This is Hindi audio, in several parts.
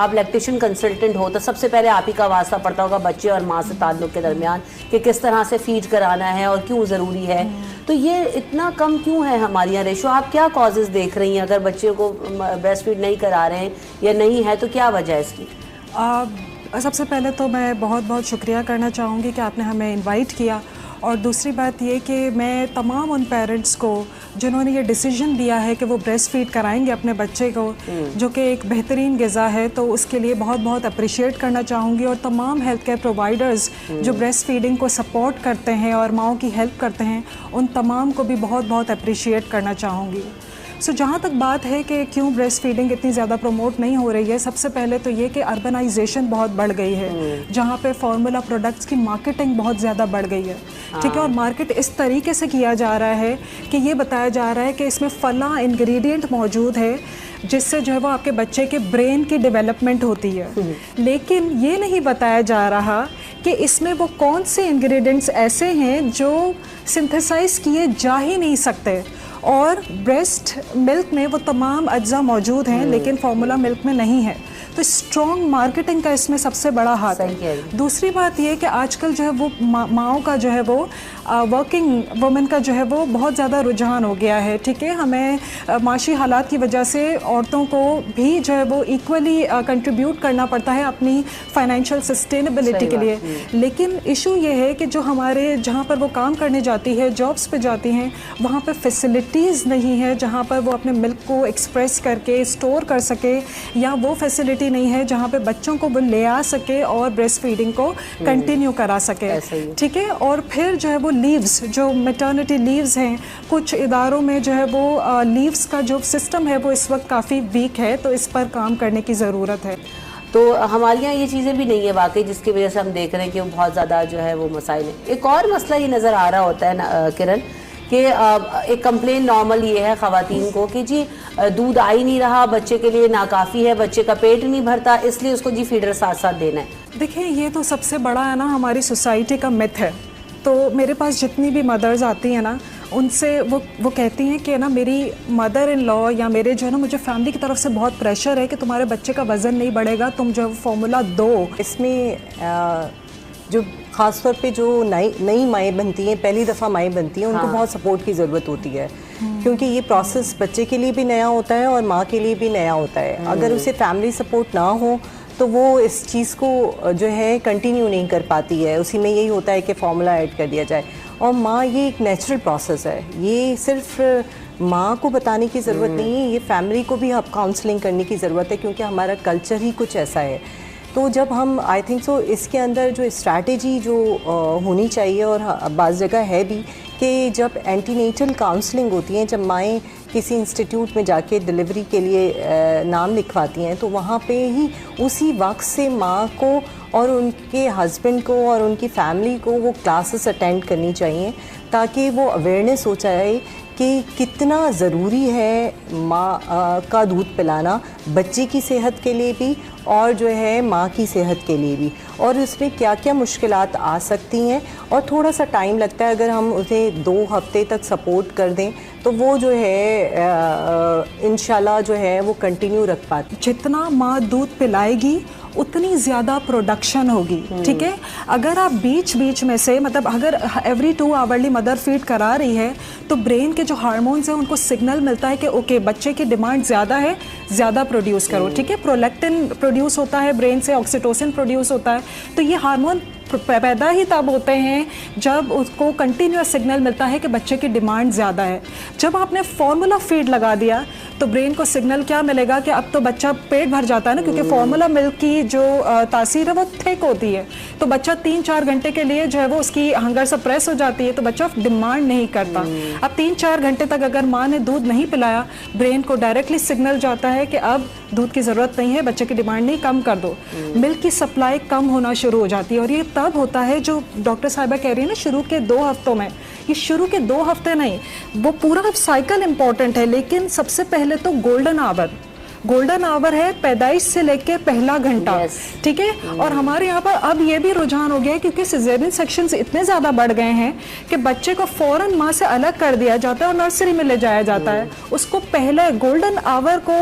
आप लैक्टेशन कंसल्टेंट हो तो सबसे पहले आप ही का वास्ता पड़ता होगा बच्चे और माँ से ताल्लुक़ के दरमियान कि किस तरह से फीड कराना है और क्यों ज़रूरी है। तो ये इतना कम क्यों है हमारे यहाँ रेशो? आप क्या कॉजेज़ देख रही हैं? अगर बच्चे को ब्रेस्ट फीड नहीं करा रहे हैं या नहीं है तो क्या वजह है इसकी? सबसे पहले तो मैं बहुत बहुत शुक्रिया करना चाहूँगी कि आपने हमें इनवाइट किया, और दूसरी बात ये कि मैं तमाम उन पेरेंट्स को जिन्होंने ये डिसीजन लिया है कि वो ब्रेस्ट फीड कराएंगे अपने बच्चे को, जो कि एक बेहतरीन ग़िज़ा है, तो उसके लिए बहुत बहुत अप्रिशिएट करना चाहूँगी। और तमाम हेल्थ केयर प्रोवाइडर्स जो ब्रेस्ट फीडिंग को सपोर्ट करते हैं और माँओं की हेल्प करते हैं, उन तमाम को भी बहुत बहुत अप्रिशिएट करना चाहूँगी। जहाँ तक बात है कि क्यों ब्रेस्ट फीडिंग इतनी ज़्यादा प्रमोट नहीं हो रही है, सबसे पहले तो ये कि अर्बनाइजेशन बहुत बढ़ गई है, जहाँ पे फार्मूला प्रोडक्ट्स की मार्केटिंग बहुत ज़्यादा बढ़ गई है। ठीक है, और मार्केट इस तरीके से किया जा रहा है कि ये बताया जा रहा है कि इसमें फला इंग्रेडिएंट मौजूद है जिससे जो है वो आपके बच्चे के ब्रेन की डेवलपमेंट होती है, लेकिन ये नहीं बताया जा रहा कि इसमें वो कौन से इंग्रेडिएंट्स ऐसे हैं जो सिंथेसाइज किए जा ही नहीं सकते। और ब्रेस्ट मिल्क में वो तमाम अज्जा मौजूद हैं लेकिन फार्मूला मिल्क में नहीं है। तो स्ट्रॉन्ग मार्केटिंग का इसमें सबसे बड़ा हाथ है। दूसरी बात ये कि आजकल जो है वो माँओं का जो है वो वर्किंग वुमेन का जो है वो बहुत ज़्यादा रुझान हो गया है। ठीक है, हमें माशी हालात की वजह से औरतों को भी जो है वो इक्वली कंट्रीब्यूट करना पड़ता है अपनी फाइनेंशियल सस्टेनेबिलिटी के लिए। लेकिन इशू ये है कि जो हमारे जहाँ पर वो काम करने जाती है, जॉब्स पे जाती हैं, वहाँ पर फैसिलिटीज़ नहीं है जहाँ पर वो अपने मिल्क को एक्सप्रेस करके स्टोर कर सके, या वो फैसिलिटी नहीं है जहाँ पे बच्चों को वो ले आ सके और ब्रेस्ट फीडिंग को कंटिन्यू करा सके। ठीक है, और फिर जो है वो लीव्स, जो मैटरनिटी लीव्स हैं, कुछ इदारों में जो है वो लीव्स का जो सिस्टम है वो इस वक्त काफ़ी वीक है, तो इस पर काम करने की ज़रूरत है। तो हमारे यहाँ ये चीज़ें भी नहीं है वाकई, जिसकी वजह से हम देख रहे हैं कि वो बहुत ज़्यादा जो है वो मसाइल है। एक और मसला ये नज़र आ रहा होता है ना किरण, कि एक कंप्लेन नॉर्मल ये है ख़वातीन को कि जी दूध आ ही नहीं रहा, बच्चे के लिए नाकाफ़ी है, बच्चे का पेट नहीं भरता, इसलिए उसको जी फीडर साथ साथ देना है। देखिए, ये तो सबसे बड़ा है ना हमारी सोसाइटी का मिथ है। तो मेरे पास जितनी भी मदर्स आती हैं ना, उनसे वो कहती हैं कि ना मेरी मदर इन लॉ या मेरे जो है ना मुझे फैमिली की तरफ से बहुत प्रेशर है कि तुम्हारे बच्चे का वज़न नहीं बढ़ेगा, तुम जो है फॉर्मूला दो। इसमें जो ख़ास तौर पे जो नई माएँ बनती हैं, पहली दफ़ा माएँ बनती हैं, उनको बहुत सपोर्ट की ज़रूरत होती है, क्योंकि ये प्रोसेस बच्चे के लिए भी नया होता है और माँ के लिए भी नया होता है। अगर उसे फैमिली सपोर्ट ना हो तो वो इस चीज़ को जो है कंटिन्यू नहीं कर पाती है। उसी में यही होता है कि फार्मूला ऐड कर दिया जाए। और माँ, ये एक नेचुरल प्रोसेस है, ये सिर्फ माँ को बताने की ज़रूरत नहीं है, ये फैमिली को भी अब काउंसलिंग करने की ज़रूरत है, क्योंकि हमारा कल्चर ही कुछ ऐसा है। तो जब हम आई थिंक सो इसके अंदर जो स्ट्रैटेजी जो होनी चाहिए, और बाज़ जगह है भी, कि जब एंटीनेटल काउंसलिंग होती है, जब माएँ किसी इंस्टीट्यूट में जाके डिलीवरी के लिए नाम लिखवाती हैं, तो वहाँ पे ही उसी वक्त से माँ को और उनके हस्बैंड को और उनकी फैमिली को वो क्लासेस अटेंड करनी चाहिए, ताकि वो अवेयरनेस हो जाए कि कितना ज़रूरी है माँ का दूध पिलाना बच्चे की सेहत के लिए भी और जो है माँ की सेहत के लिए भी, और इसमें क्या क्या मुश्किलात आ सकती हैं। और थोड़ा सा टाइम लगता है, अगर हम उसे 2 हफ्ते तक सपोर्ट कर दें तो वो जो है इंशाल्लाह जो है वो कंटिन्यू रख पाती। जितना माँ दूध पिलाएगी उतनी ज़्यादा प्रोडक्शन होगी। ठीक है, अगर आप बीच बीच में से मतलब अगर एवरी 2 आवरली मदर फीड करा रही है तो ब्रेन के जो हार्मोन्स हैं उनको सिग्नल मिलता है कि ओके बच्चे की डिमांड ज़्यादा है, ज़्यादा प्रोड्यूस करो। ठीक है, प्रोलैक्टिन प्रोड्यूस होता है ब्रेन से, ऑक्सीटोसिन प्रोड्यूस होता है, तो ये हार्मोन पैदा ही तब होते हैं जब उसको कंटिन्यूअस सिग्नल मिलता है कि बच्चे की डिमांड ज़्यादा है। जब आपने फार्मूला फीड लगा दिया तो ब्रेन को सिग्नल क्या मिलेगा कि अब तो बच्चा पेट भर जाता है ना, क्योंकि फार्मूला मिल्क की जो तासीर है वो थिक होती है, तो बच्चा 3-4 घंटे के लिए जो है वो उसकी हंगर सप्रेस हो जाती है, तो बच्चा डिमांड नहीं करता। अब 3-4 घंटे तक अगर माँ ने दूध नहीं पिलाया, ब्रेन को डायरेक्टली सिग्नल जाता है कि अब दूध की ज़रूरत नहीं है, बच्चे की डिमांड नहीं, कम कर दो। मिल्क की सप्लाई कम होना शुरू हो जाती है, और ये तब होता है जो डॉक्टर साहिबा कह रही है ना, शुरू के 2 हफ्तों में। ये शुरू के 2 हफ्ते नहीं, वो पूरा साइकिल इंपॉर्टेंट है, लेकिन सबसे पहले तो गोल्डन आवर गोल्डन आवर है पैदाइश से लेके पहला घंटा, ठीक है। और हमारे यहाँ पर अब ये भी रुझान हो गया है क्योंकि सिजेरियन सेक्शंस इतने ज़्यादा बढ़ गए हैं कि बच्चे को फ़ौरन माँ से अलग कर दिया जाता है और नर्सरी में ले जाया जाता है। उसको पहले गोल्डन आवर को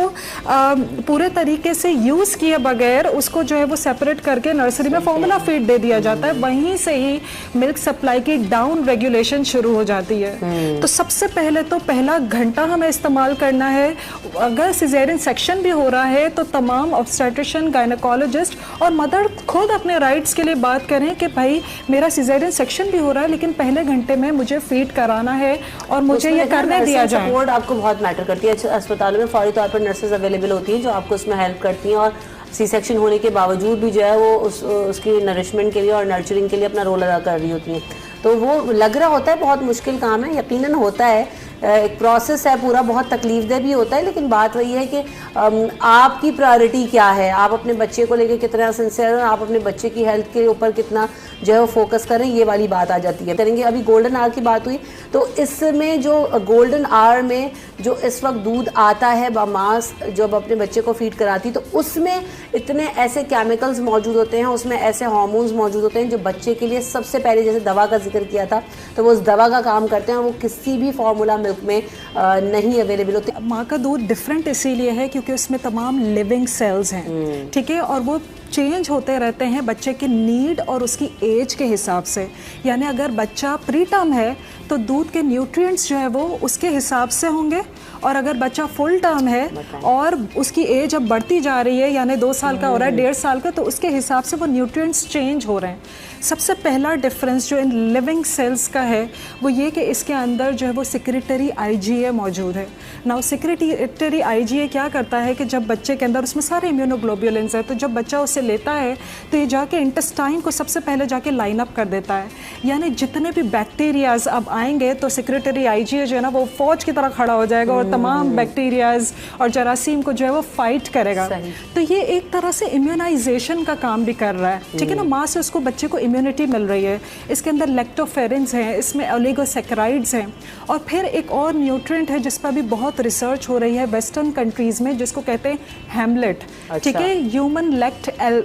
पूरे तरीके से यूज़ किए बगैर उसको जो है वो सेपरेट करके नर्सरी में फॉर्मूला फीड दे दिया जाता है। वहीं से ही मिल्क सप्लाई की डाउन रेगुलेशन शुरू हो जाती है। तो सबसे पहले तो पहला घंटा हमें इस्तेमाल करना है। अगर सिजेरियन सेक्शन भी हो रहा है तो तमाम ऑब्स्टेट्रिशियन, गायनेकोलॉजिस्ट और मदर खुद अपने राइट्स के लिए बात करें कि भाई मेरा सिजेरियन सेक्शन भी हो रहा है लेकिन पहले घंटे में मुझे फीड कराना है और मुझे ये करने दिया जाए। सपोर्ट आपको बहुत मैटर करती है। अस्पतालों में फौरी तौर पर नर्सेज अवेलेबल होती हैं जो आपको उसमें हेल्प करती हैं और सी सेक्शन होने के बावजूद भी जो है वो उसकी नरिशमेंट के लिए और नर्चरिंग के लिए अपना रोल अदा कर रही होती हैं। तो वो लग रहा होता है बहुत मुश्किल काम है, यकीनन होता है, एक प्रोसेस है पूरा, बहुत तकलीफदेह भी होता है। लेकिन बात वही है कि आपकी प्रायोरिटी क्या है, आप अपने बच्चे को लेकर कितना सिंसियर हैं, आप अपने बच्चे की हेल्थ के ऊपर कितना जो है वो फोकस करें, ये वाली बात आ जाती है। करेंगे अभी गोल्डन आवर की बात हुई तो इसमें जो गोल्डन आवर में जो इस वक्त दूध आता है माँ जब अपने बच्चे को फीड कराती तो उसमें इतने ऐसे केमिकल्स मौजूद होते हैं, उसमें ऐसे हार्मोन्स मौजूद होते हैं जो बच्चे के लिए सबसे पहले, जैसे दवा का जिक्र किया था, तो वो उस दवा का काम करते हैं, वो किसी भी फार्मूला मिल्क में नहीं अवेलेबल होते। माँ का दूध डिफरेंट इसीलिए है क्योंकि उसमें तमाम लिविंग सेल्स हैं, ठीक है, और वो चेंज होते रहते हैं बच्चे की नीड और उसकी एज के हिसाब से। यानी अगर बच्चा प्री टर्म है तो दूध के न्यूट्रिएंट्स जो है वो उसके हिसाब से होंगे, और अगर बच्चा फुल टर्म है और उसकी एज अब बढ़ती जा रही है, यानी 2 साल का हो रहा है, 1.5 साल का, तो उसके हिसाब से वो न्यूट्रिएंट्स चेंज हो रहे हैं। सबसे पहला डिफरेंस जो इन लिविंग सेल्स का है वो ये कि इसके अंदर जो है वो सिक्रेटरी IgA मौजूद है। नाउ सिक्रेटरी IgA क्या करता है कि जब बच्चे के अंदर, उसमें सारे इम्यूनोग्लोब्युलिन्स है, तो जब बच्चा उसे लेता है तो ये जाके इंटेस्टाइन को सबसे पहले जाके लाइन अप कर देता है। यानी जितने भी बैक्टीरियाज अब आएंगे तो सिक्रेटरी IgA जो है ना वो फौज की तरह खड़ा हो जाएगा और तमाम बैक्टीरियाज और जरासीम को जो है वो फाइट करेगा। तो ये एक तरह से इम्यूनाइजेशन का काम भी कर रहा है, ठीक है ना। माँ से उसको बच्चे को इम्यूनिटी मिल रही है। इसके अंदर लैक्टोफेरिन्स हैं, इसमें ओलिगोसैकेराइड्स हैं, और फिर एक और न्यूट्रिएंट है जिस पर भी बहुत रिसर्च हो रही है वेस्टर्न कंट्रीज़ में, जिसको कहते हैं हैमलेट, ठीक है, ह्यूमन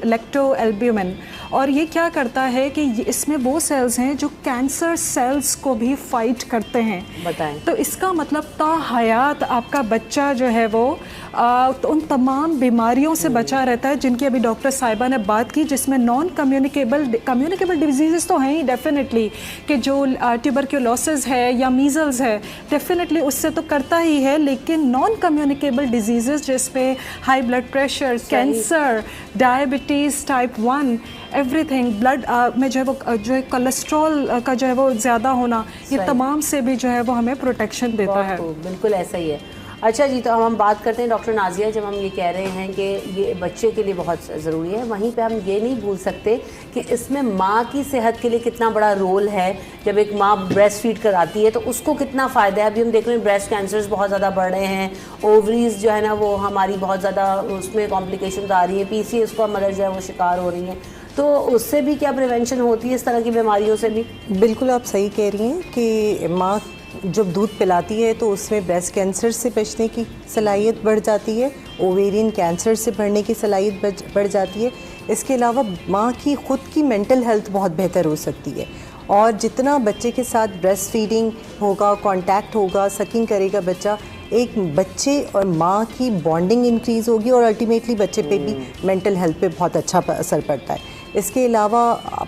लैक्टो एल्ब्यूमिन। और ये क्या करता है कि इसमें वो सेल्स हैं जो कैंसर सेल्स को भी फाइट करते हैं। बताएं। तो इसका मतलब ताहयात आपका बच्चा जो है वो तो उन तमाम बीमारियों से बचा रहता है जिनकी अभी डॉक्टर साहिबा ने बात की, जिसमें नॉन कम्युनिकेबल डिजीज़ तो हैं ही डेफिनेटली, कि जो ट्यूबरक्यूलोसिस है या मीज़ल्स है डेफिनेटली उससे तो करता ही है, लेकिन नॉन कम्युनिकेबल डिजीज़ जिसमें high blood pressure, cancer, diabetes type 1, everything, blood में जो है वो जो है कोलेस्ट्रॉल का जो है वो ज़्यादा होना, ये तमाम से भी जो है वो हमें प्रोटेक्शन देता है। बिल्कुल ऐसा ही है। अच्छा जी, तो हम बात करते हैं डॉक्टर नाजिया, जब हम ये कह रहे हैं कि ये बच्चे के लिए बहुत ज़रूरी है, वहीं पे हम ये नहीं भूल सकते कि इसमें माँ की सेहत के लिए कितना बड़ा रोल है। जब एक माँ ब्रेस्ट फीड कराती है तो उसको कितना फ़ायदा है। अभी हम देख रहे हैं ब्रेस्ट कैंसर्स बहुत ज़्यादा बढ़ रहे हैं, ओवरीज जो है ना वो हमारी बहुत ज़्यादा उसमें कॉम्प्लिकेशन आ रही है, PCOS को मदर जो है वो शिकार हो रही हैं, तो उससे भी क्या प्रिवेंशन होती है इस तरह की बीमारियों से भी? बिल्कुल आप सही कह रही हैं कि माँ जब दूध पिलाती है तो उसमें ब्रेस्ट कैंसर से बचने की सलाहियत बढ़ जाती है, ओवेरियन कैंसर से बढ़ने की सलाहियत बढ़ जाती है। इसके अलावा माँ की ख़ुद की मेंटल हेल्थ बहुत बेहतर हो सकती है, और जितना बच्चे के साथ ब्रेस्ट फीडिंग होगा, कांटेक्ट होगा, सकिंग करेगा बच्चा, एक बच्चे और माँ की बॉन्डिंग इंक्रीज़ होगी और अल्टीमेटली बच्चे पे भी मेंटल हेल्थ पे बहुत अच्छा असर पड़ता है। इसके अलावा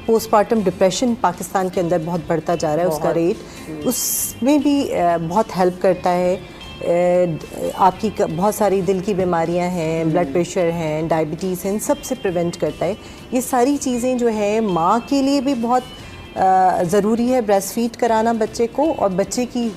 पोस्टमार्टम डिप्रेशन पाकिस्तान के अंदर बहुत बढ़ता जा रहा है, उसका रेट, उसमें भी बहुत हेल्प करता है। आपकी बहुत सारी दिल की बीमारियां हैं, ब्लड प्रेशर हैं, डायबिटीज़ हैं, इन सब से प्रिवेंट करता है। ये सारी चीज़ें जो है माँ के लिए भी बहुत ज़रूरी है ब्रेस्ट फीड कराना बच्चे को, और बच्चे की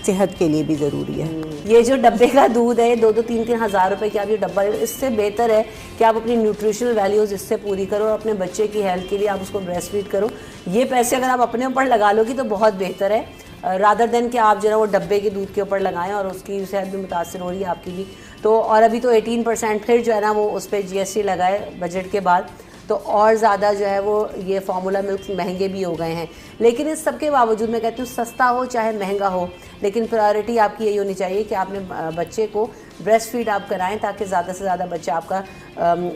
सेहत के लिए भी ज़रूरी है। ये जो डब्बे का दूध है 2-3 हज़ार रुपए की आप ये डब्बा, इससे बेहतर है कि आप अपनी न्यूट्रिशनल वैल्यूज़ इससे पूरी करो और अपने बच्चे की हेल्थ के लिए आप उसको ब्रेस्ट फीड करो। ये पैसे अगर आप अपने ऊपर लगा लोगी तो बहुत बेहतर है, रादर देन कि आप जो है वो डब्बे के दूध के ऊपर लगाएं और उसकी सेहत भी मुतासर हो रही है आपकी भी। तो और अभी तो 18% फिर जो है ना वो उस पर GST लगाए बजट के बाद, तो और ज़्यादा जो है वो ये फार्मूला मिल्क महंगे भी हो गए हैं। लेकिन इस सब के बावजूद मैं कहती हूँ सस्ता हो चाहे महंगा हो, लेकिन प्रायोरिटी आपकी यही होनी चाहिए कि आपने बच्चे को ब्रेस्ट फीड आप कराएं ताकि ज़्यादा से ज़्यादा बच्चा आपका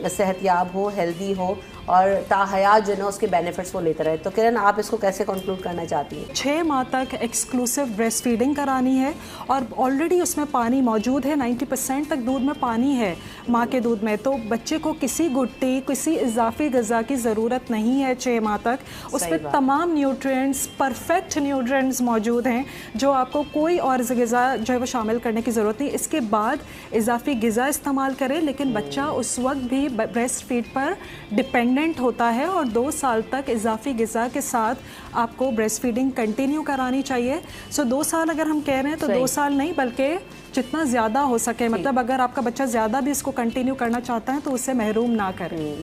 सेहतयाब हो, हेल्दी हो और ताहयात जो है उसके बेनिफिट्स वो लेते रहे। तो किरण, आप इसको कैसे कंक्लूड करना चाहती हैं? 6 माह तक एक्सक्लूसिव ब्रेस्ट फीडिंग करानी है और ऑलरेडी उसमें पानी मौजूद है, 90% तक दूध में पानी है माँ के दूध में, तो बच्चे को किसी गुट्टी, किसी इजाफी गज़ा की ज़रूरत नहीं है 6 माह तक। उसमें तमाम न्यूट्रिएंट्स, परफेक्ट न्यूट्रिएंट्स मौजूद हैं जो आपको कोई और गज़ा जो है वो शामिल करने की ज़रूरत नहीं। इसके बाद इजाफी गज़ा इस्तेमाल करें, लेकिन बच्चा उस वक्त भी ब्रेस्ट फीड पर डिपेंडेंट होता है और 2 साल तक इजाफी ग़िज़ा के साथ आपको ब्रेस्ट फीडिंग कंटिन्यू करानी चाहिए। सो 2 साल अगर हम कह रहे हैं तो 2 साल नहीं, बल्कि जितना ज़्यादा हो सके, मतलब अगर आपका बच्चा ज़्यादा भी इसको कंटिन्यू करना चाहता है तो उससे महरूम ना करें।